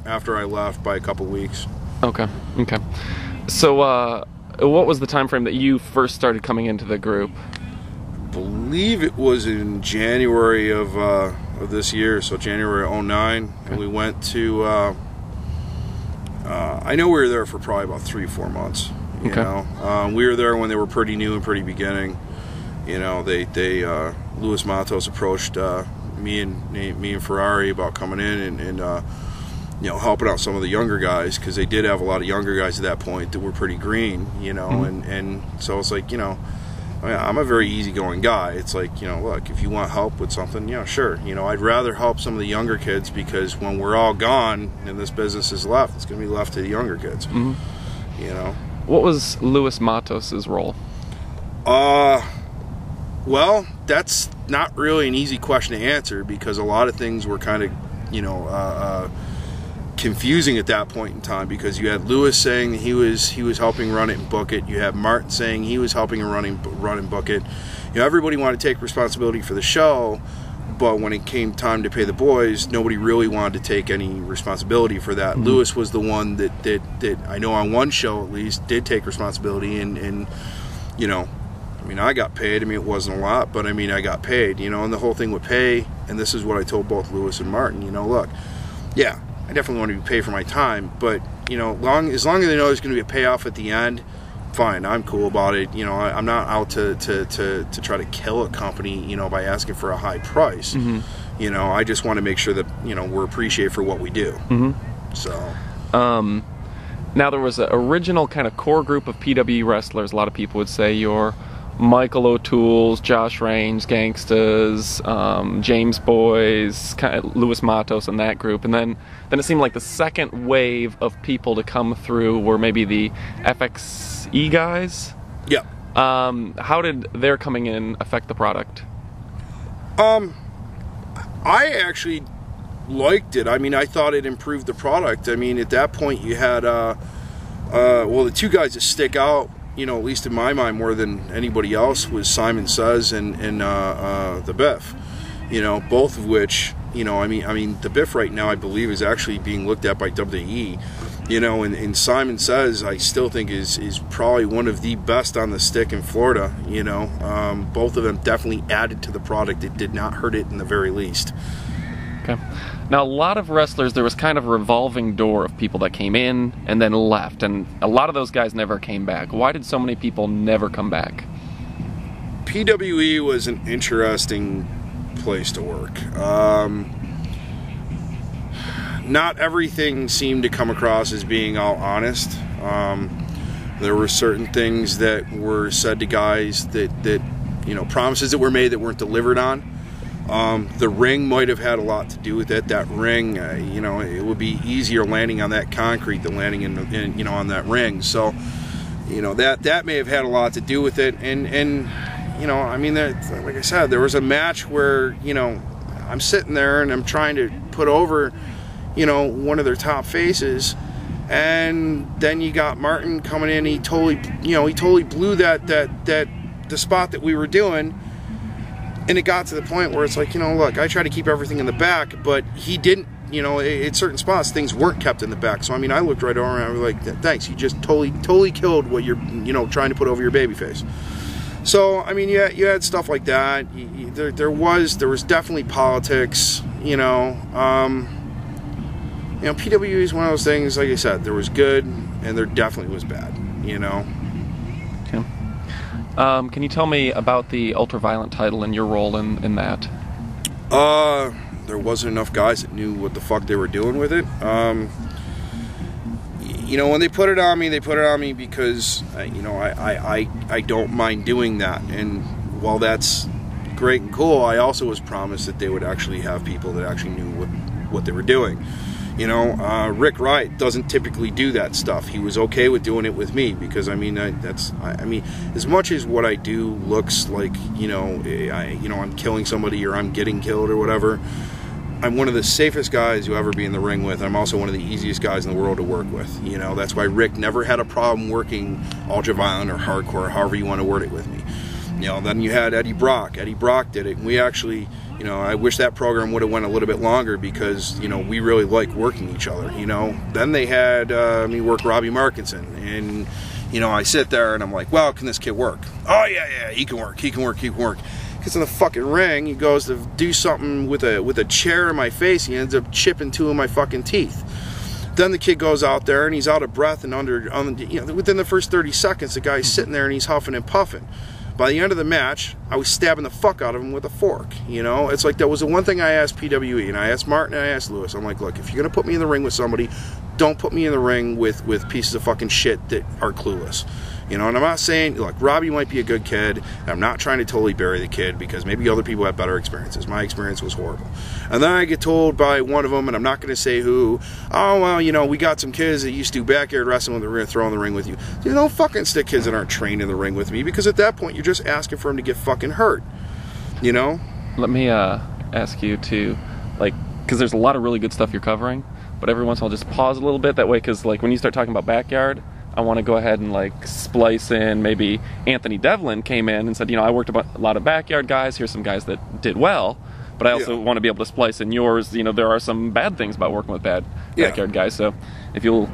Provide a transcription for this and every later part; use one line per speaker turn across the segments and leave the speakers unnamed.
after I left by a couple weeks.
Okay. So, what was the time frame that you first started coming into the group?
I believe it was in January of this year, so January of 09. Okay. And we went to, I know we were there for probably about 3-4 months. You know, we were there when they were pretty new and pretty beginning. You know, Luis Matos approached me and Ferrari about coming in and you know, helping out some of the younger guys, because they did have a lot of younger guys at that point that were pretty green. You know, and so it's like, you know, I'm a very easygoing guy. It's like, you know, look, if you want help with something, you know, sure. You know, I'd rather help some of the younger kids, because when we're all gone and this business is left, it's going to be left to the younger kids. You know.
What was Luis Matos's role?
Well, that's not really an easy question to answer, because a lot of things were kind of, you know, confusing at that point in time, because you had Lewis saying he was helping run it and book it. You have Martin saying he was helping run and book it. You know, everybody wanted to take responsibility for the show, but when it came time to pay the boys, nobody really wanted to take any responsibility for that. Lewis was the one that I know on one show at least did take responsibility, and you know, I mean, I got paid. I mean, it wasn't a lot, but I mean, I got paid, you know. And the whole thing with pay, and this is what I told both Lewis and Martin, you know, look, yeah, I definitely want to be paid for my time, but you know, as long as they know there's going to be a payoff at the end, fine, I'm cool about it. You know, I'm not out to try to kill a company, you know, by asking for a high price. You know, I just want to make sure that, you know, we're appreciated for what we do. So,
now there was an original kind of core group of PWE wrestlers. A lot of people would say you're Michael O'Toole's, Josh Reigns, Gangstas, James Boys, kind of Luis Matos and that group, and then it seemed like the second wave of people to come through were maybe the FXE guys.
Yeah.
How did their coming in affect the product?
I actually liked it. I mean, I thought it improved the product. I mean, at that point you had well, the two guys that stick out, you know, at least in my mind more than anybody else, was Simon Says and the Biff. You know, both of which, you know, I mean, the Biff right now I believe is actually being looked at by WWE. You know, and Simon Says I still think is probably one of the best on the stick in Florida. You know, both of them definitely added to the product. It did not hurt it in the very least.
Okay. Now, a lot of wrestlers, there was kind of a revolving door of people that came in and then left, and a lot of those guys never came back. Why did so many people never come back?
PWE was an interesting place to work. Not everything seemed to come across as being all honest. There were certain things that were said to guys that you know, promises that were made that weren't delivered on. The ring might have had a lot to do with it. That ring, you know, it would be easier landing on that concrete than landing in you know, on that ring. So, you know, that may have had a lot to do with it. And you know, I mean, like I said, there was a match where, you know, I'm sitting there and I'm trying to put over, you know, one of their top faces, and then you got Martin coming in. He totally blew the spot that we were doing. And it got to the point where it's like, you know, look, I try to keep everything in the back, but he didn't, you know, at certain spots, things weren't kept in the back. So, I mean, I looked right over and I was like, thanks, you just totally killed what you're, you know, trying to put over your baby face. So, I mean, yeah, you had stuff like that. There was definitely politics, you know. You know, PWE is one of those things, like I said, there was good and there definitely was bad, you know.
Okay. Can you tell me about the Ultraviolent title and your role in that?
There wasn't enough guys that knew what the fuck they were doing with it. You know, when they put it on me because, you know, I don't mind doing that. And while that's great and cool, I also was promised that they would actually have people that actually knew what they were doing. You know, Rick Wright doesn't typically do that stuff. He was okay with doing it with me because, I mean, I mean, as much as what I do looks like, you know, I'm killing somebody or I'm getting killed or whatever, I'm one of the safest guys you'll ever be in the ring with. I'm also one of the easiest guys in the world to work with. You know, that's why Rick never had a problem working ultra-violent or hardcore, however you want to word it, with me. You know, then you had Eddie Brock. Eddie Brock did it, and we actually, You know, I wish that program would have went a little bit longer because, you know, we really like working each other, you know. Then they had me work Robbie Markinson, and, you know, I sit there and I'm like, well, can this kid work? Oh, yeah, he can work, he can work, he can work. Gets in the fucking ring, he goes to do something with a chair in my face, he ends up chipping 2 of my fucking teeth. Then the kid goes out there and he's out of breath, and you know, within the first 30 seconds, the guy's sitting there and he's huffing and puffing. By the end of the match, I was stabbing the fuck out of him with a fork, you know? It's like, that was the one thing I asked PWE, and I asked Martin and I asked Lewis. I'm like, look, if you're going to put me in the ring with somebody, don't put me in the ring with pieces of fucking shit that are clueless. You know, and I'm not saying, look, Robbie might be a good kid, and I'm not trying to totally bury the kid because maybe other people have better experiences. My experience was horrible. And then I get told by one of them, and I'm not going to say who, oh, well, you know, we got some kids that used to do backyard wrestling when they're going to throw in the ring with you. Dude, don't fucking stick kids that aren't trained in the ring with me, because at that point, you're just asking for them to get fucking hurt. You know?
Let me ask you to, like, because there's a lot of really good stuff you're covering, but every once in a while just pause a little bit that way, because, like, when you start talking about backyard, I want to go ahead and, like, splice in maybe Anthony Devlin came in and said, you know, I worked a lot of backyard guys, here's some guys that did well, but I also want to be able to splice in yours. You know, there are some bad things about working with backyard guys, so if you'll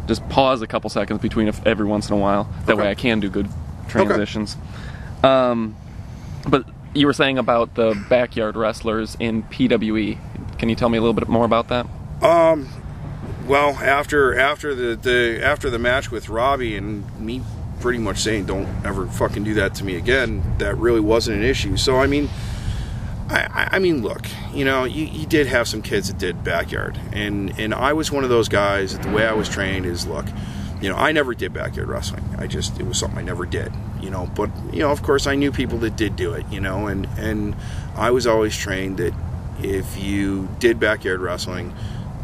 just pause a couple seconds between every once in a while, that way I can do good transitions. Okay. But you were saying about the backyard wrestlers in PWE. Can you tell me a little bit more about that?
Well, after the match with Robbie and me pretty much saying don't ever fucking do that to me again, that really wasn't an issue. So I mean, I mean, look, you know, you did have some kids that did backyard, and I was one of those guys that the way I was trained is, look, you know, I never did backyard wrestling. It was something I never did, you know. But, you know, of course, I knew people that did do it, you know, and I was always trained that if you did backyard wrestling,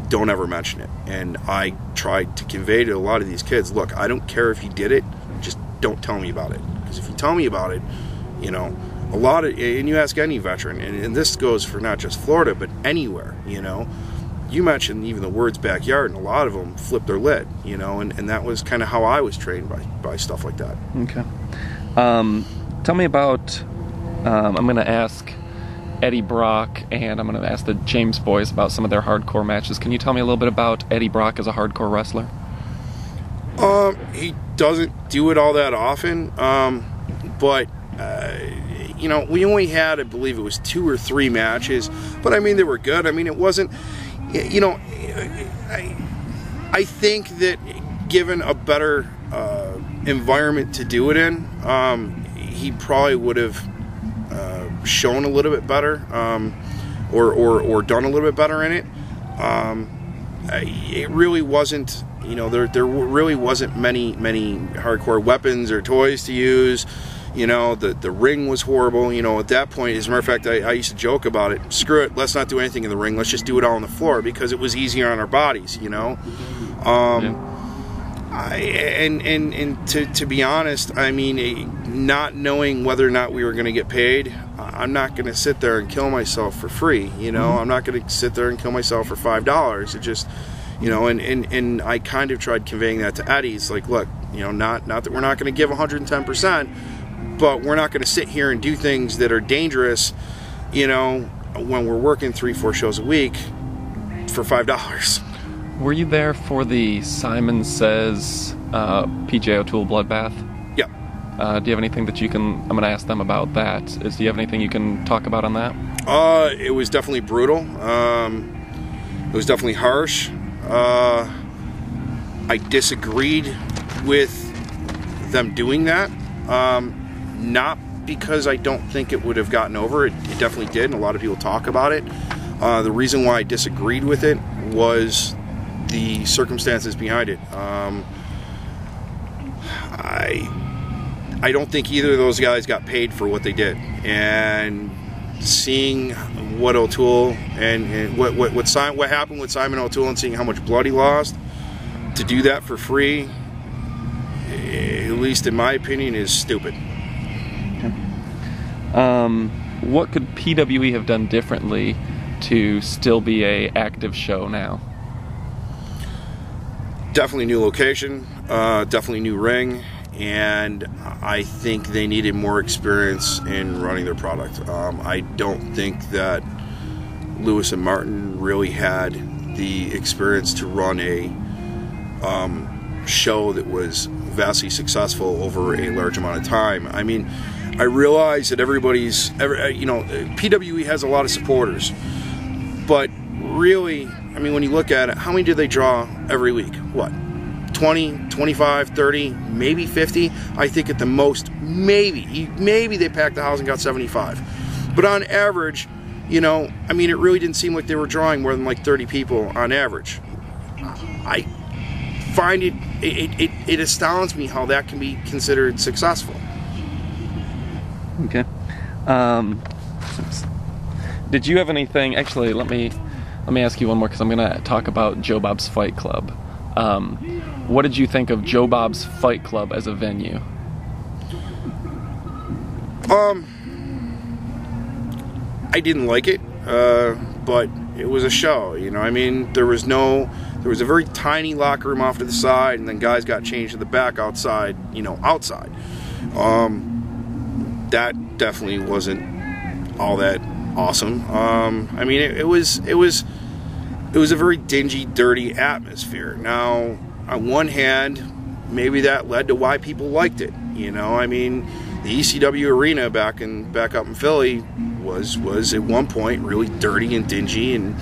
don't ever mention it. And I tried to convey to a lot of these kids, look, I don't care if you did it, just don't tell me about it. Because if you tell me about it, you know, a lot of, and you ask any veteran, and this goes for not just Florida, but anywhere, you know, you mentioned even the words backyard, and a lot of them flip their lid, you know, and that was kind of how I was trained by stuff like that.
Okay. Tell me about, I'm going to ask Eddie Brock, and I'm going to ask the James boys about some of their hardcore matches. Can you tell me a little bit about Eddie Brock as a hardcore wrestler?
He doesn't do it all that often, but you know, we only had, I believe it was 2 or 3 matches, but I mean, they were good. I mean, it wasn't, you know, I think that given a better environment to do it in, he probably would have shown a little bit better, or done a little bit better in it. It really wasn't, you know, there really wasn't many hardcore weapons or toys to use. You know, the ring was horrible. You know, at that point, as a matter of fact, I used to joke about it. Screw it, let's not do anything in the ring. Let's just do it all on the floor, because it was easier on our bodies. You know, to be honest, I mean, not knowing whether or not we were going to get paid, I'm not going to sit there and kill myself for free. You know, I'm not going to sit there and kill myself for $5. It just, you know, and I kind of tried conveying that to Eddie. It's like, look, you know, not that we're not going to give 110%. But we're not going to sit here and do things that are dangerous, you know, when we're working 3-4 shows a week for $5.
Were you there for the Simon Says PJ O'Toole bloodbath?
Yeah.
Do you have anything that you can, I'm going to ask them about that. Do you have anything you can talk about on that?
It was definitely brutal. It was definitely harsh. I disagreed with them doing that. Not because I don't think it would have gotten over. It definitely did, and a lot of people talk about it. The reason why I disagreed with it was the circumstances behind it. I don't think either of those guys got paid for what they did. And seeing what O'Toole and what happened with Simon O'Toole, and seeing how much blood he lost, to do that for free, at least in my opinion, is stupid.
What could PWE have done differently to still be a active show now?
Definitely new location, definitely new ring, and I think they needed more experience in running their product. I don't think that Lewis and Martin really had the experience to run a show that was vastly successful over a large amount of time. I mean, I realize that PWE has a lot of supporters, but really, I mean, when you look at it, how many do they draw every week? What? 20, 25, 30, maybe 50? I think at the most, maybe they packed the house and got 75. But on average, you know, I mean, it really didn't seem like they were drawing more than like 30 people on average. I find it astounds me how that can be considered successful.
Okay. Did you have anything? Actually, let me ask you one more, because I'm going to talk about Joe Bob's Fight Club. What did you think of Joe Bob's Fight Club as a venue?
I didn't like it, but it was a show. You know, I mean, there was a very tiny locker room off to the side, and then guys got changed to the back outside. You know, outside. That definitely wasn't all that awesome. I mean, it was a very dingy, dirty atmosphere. Now, on one hand, maybe that led to why people liked it. You know, I mean, the ECW arena back up in Philly was at one point really dirty and dingy, and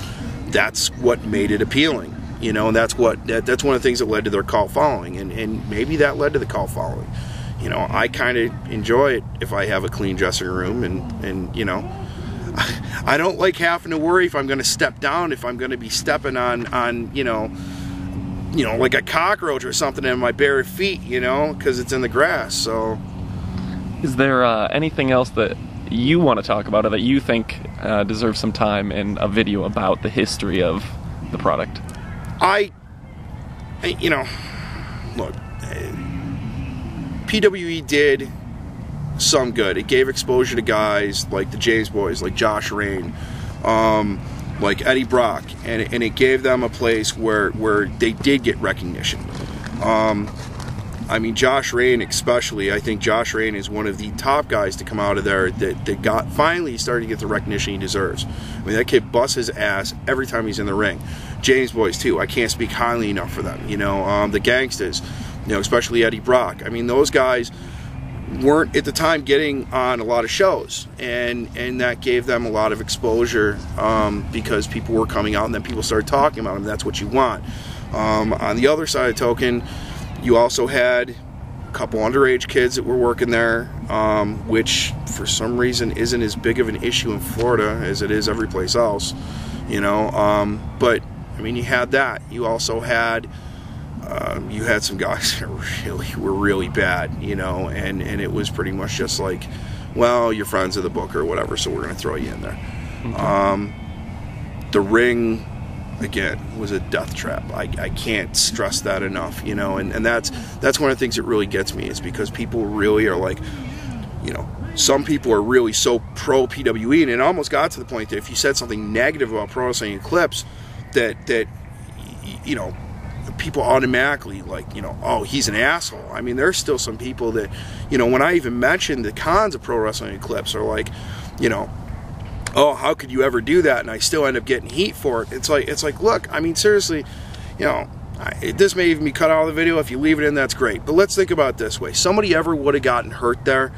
that's what made it appealing. You know, and that's one of the things that led to their cult following, and maybe that led to the cult following. You know, I kind of enjoy it if I have a clean dressing room, and you know, I don't like having to worry if I'm going to step down, if I'm going to be stepping on you know, like a cockroach or something in my bare feet, you know, because it's in the grass. So,
is there anything else that you want to talk about, or that you think deserves some time in a video about the history of the product?
You know, look, PWE did some good. It gave exposure to guys like the James Boys, like Josh Rain, like Eddie Brock, and it gave them a place where they did get recognition. I mean, Josh Rain especially, I think Josh Rain is one of the top guys to come out of there that finally started to get the recognition he deserves. I mean, that kid busts his ass every time he's in the ring. James Boys too, I can't speak highly enough for them. You know, the Gangsters, you know, especially Eddie Brock. I mean, those guys weren't at the time getting on a lot of shows, and that gave them a lot of exposure because people were coming out, and then people started talking about them. That's what you want. On the other side of the token, you also had a couple underage kids that were working there, which for some reason isn't as big of an issue in Florida as it is every place else. You know, but I mean, you had that. You also had some guys that were really bad, you know, and it was pretty much just like, well, you're friends of the book or whatever, so we're going to throw you in there. Okay. The ring, again, was a death trap. I can't stress that enough, you know, and that's one of the things that really gets me, is because people really are like, you know, some people are really so pro PWE, and it almost got to the point that if you said something negative about Pro Wrestling Eclipse, that you know, people automatically, like, you know, oh, he's an asshole. I mean, there's still some people that, you know, when I even mention the cons of Pro Wrestling Eclipse, are like, you know, oh, how could you ever do that? And I still end up getting heat for it. It's like, look, I mean, seriously, you know, this may even be cut out of the video. If you leave it in, that's great. But let's think about it this way. Somebody ever would have gotten hurt there,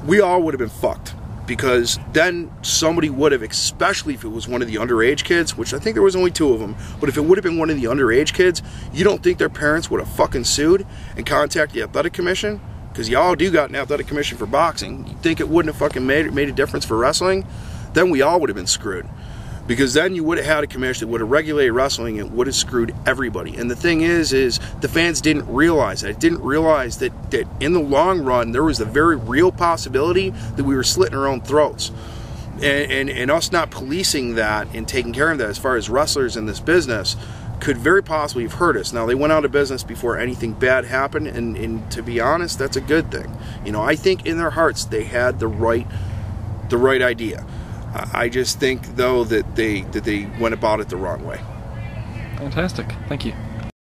we all would have been fucked. Because then somebody would have, especially if it was one of the underage kids, which I think there was only 2 of them, but if it would have been one of the underage kids, you don't think their parents would have fucking sued and contacted the athletic commission? Because y'all do got an athletic commission for boxing. You think it wouldn't have fucking made a difference for wrestling? Then we all would have been screwed. Because then you would have had a commission that would have regulated wrestling, and would have screwed everybody. And the thing is the fans didn't realize that. Didn't realize that in the long run, there was a very real possibility that we were slitting our own throats. And us not policing that and taking care of that as far as wrestlers in this business could very possibly have hurt us. Now, they went out of business before anything bad happened, and to be honest, that's a good thing. You know, I think in their hearts they had the right idea. I just think, though, that they went about it the wrong way.
Fantastic. Thank you.